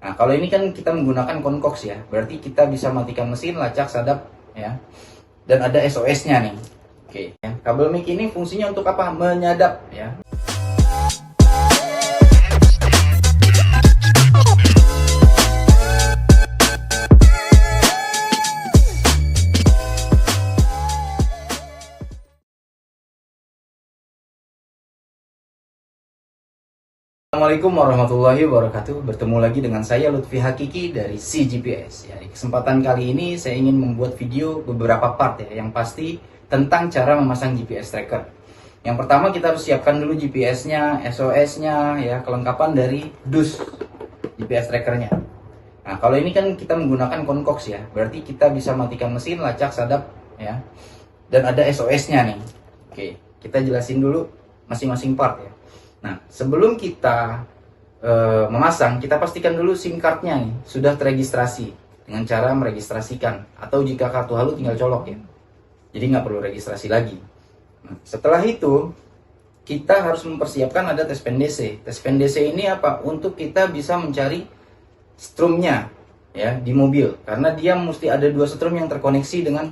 Nah, kalau ini kan kita menggunakan concox ya, berarti kita bisa matikan mesin, lacak, sadap ya. Dan ada SOS-nya nih. Oke, ya. Kabel mic ini fungsinya untuk apa? Menyadap ya. Assalamualaikum warahmatullahi wabarakatuh. Bertemu lagi dengan saya Lutfi Hakiki dari CGPS. Ya, di kesempatan kali ini saya ingin membuat video beberapa part ya, yang pasti tentang cara memasang GPS tracker. Yang pertama kita harus siapkan dulu GPS-nya, SOS-nya, ya kelengkapan dari dus GPS trackernya. Nah, kalau ini kan kita menggunakan concox ya, berarti kita bisa matikan mesin, lacak, sadap ya. Dan ada SOS-nya nih. Oke, kita jelasin dulu masing-masing part ya. Nah, sebelum kita memasang, kita pastikan dulu SIM card-nya nih sudah terregistrasi dengan cara meregistrasikan, atau jika kartu halu tinggal colok ya. Jadi nggak perlu registrasi lagi. Nah, setelah itu kita harus mempersiapkan ada tes pen DC. Tes pen DC ini apa? Untuk kita bisa mencari strumnya ya di mobil, karena dia mesti ada dua strum yang terkoneksi dengan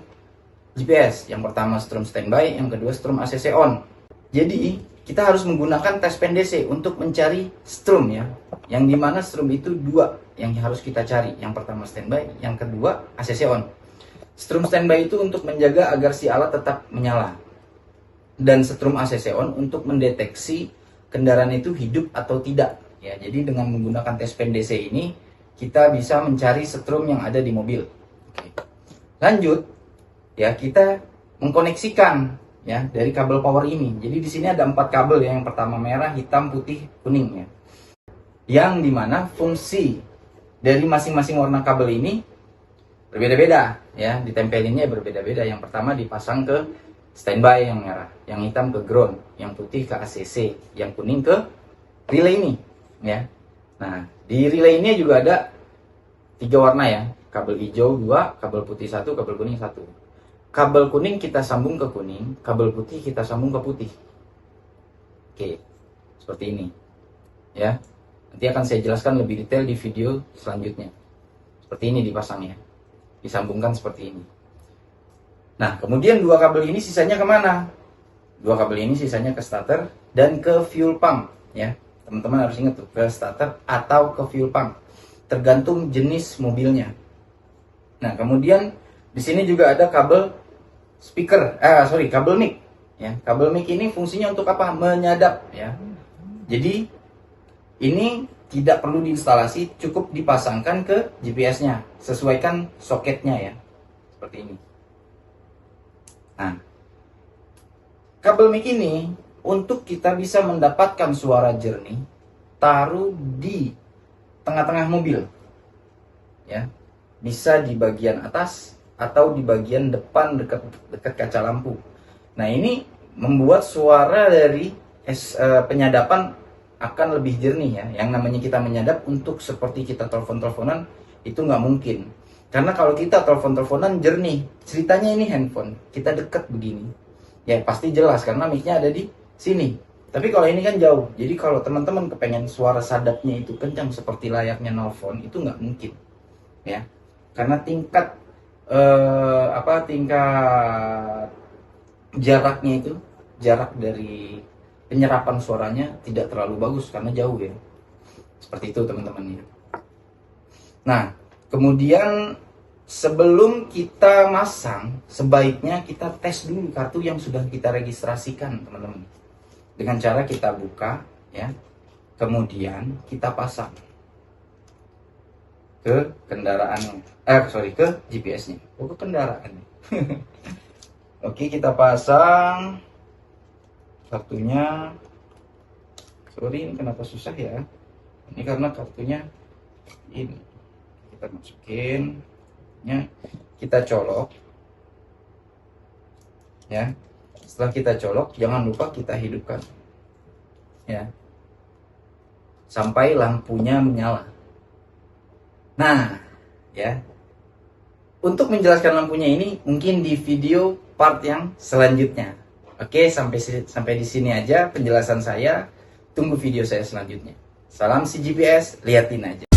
GPS. Yang pertama strum standby, yang kedua strum ACC on. Jadi kita harus menggunakan tes pen DC untuk mencari strum ya, yang dimana strum itu dua yang harus kita cari. Yang pertama standby, yang kedua ACC on. Strum standby itu untuk menjaga agar si alat tetap menyala, dan strum ACC on untuk mendeteksi kendaraan itu hidup atau tidak ya. Jadi dengan menggunakan tes pen DC ini kita bisa mencari strum yang ada di mobil. Oke. Lanjut ya, kita mengkoneksikan ya dari kabel power ini. Jadi di sini ada 4 kabel ya. Yang pertama merah, hitam, putih, kuning ya. Yang dimana fungsi dari masing-masing warna kabel ini berbeda-beda ya, ditempelinnya berbeda-beda. Yang pertama dipasang ke standby yang merah, yang hitam ke ground, yang putih ke ACC, yang kuning ke relay ini ya. Nah, di relay ini juga ada 3 warna ya. Kabel hijau 2, kabel putih 1, kabel kuning 1. Kabel kuning kita sambung ke kuning, kabel putih kita sambung ke putih. Oke, seperti ini ya. Nanti akan saya jelaskan lebih detail di video selanjutnya. Seperti ini dipasangnya, disambungkan seperti ini. Nah, kemudian 2 kabel ini sisanya kemana? 2 kabel ini sisanya ke starter dan ke fuel pump ya. Teman-teman harus ingat tuh, ke starter atau ke fuel pump, tergantung jenis mobilnya. Nah, kemudian di sini juga ada kabel kabel mic ya. Kabel mic ini fungsinya untuk apa? Menyadap ya. Jadi ini tidak perlu diinstalasi, cukup dipasangkan ke GPS-nya. Sesuaikan soketnya ya. Seperti ini. Nah, kabel mic ini untuk kita bisa mendapatkan suara jernih, taruh di tengah-tengah mobil ya. Bisa di bagian atas atau di bagian depan dekat kaca lampu. Nah, ini membuat suara dari penyadapan akan lebih jernih ya. Yang namanya kita menyadap untuk seperti kita telepon-teleponan itu nggak mungkin. Karena kalau kita telepon-teleponan jernih, ceritanya ini handphone, kita dekat begini. Ya pasti jelas karena mic-nya ada di sini. Tapi kalau ini kan jauh. Jadi kalau teman-teman kepengen suara sadapnya itu kencang seperti layaknya nelfon, itu nggak mungkin. Ya. Karena tingkat jaraknya itu, jarak dari penyerapan suaranya tidak terlalu bagus karena jauh ya. Seperti itu teman-teman ya. Nah, kemudian sebelum kita masang, sebaiknya kita tes dulu kartu yang sudah kita registrasikan teman-teman. Dengan cara kita buka ya, kemudian kita pasang ke kendaraannya, ke GPS-nya, ke kendaraan. Oke, kita pasang kartunya. Sorry, ini kenapa susah ya? Ini karena kartunya ini. Kita masukin, ya, kita colok, ya. Setelah kita colok, jangan lupa kita hidupkan, ya, sampai lampunya menyala. Nah, ya, untuk menjelaskan lampunya ini mungkin di video part yang selanjutnya. Oke, sampai di sini aja penjelasan saya. Tunggu video saya selanjutnya. Salam CGPS, liatin aja.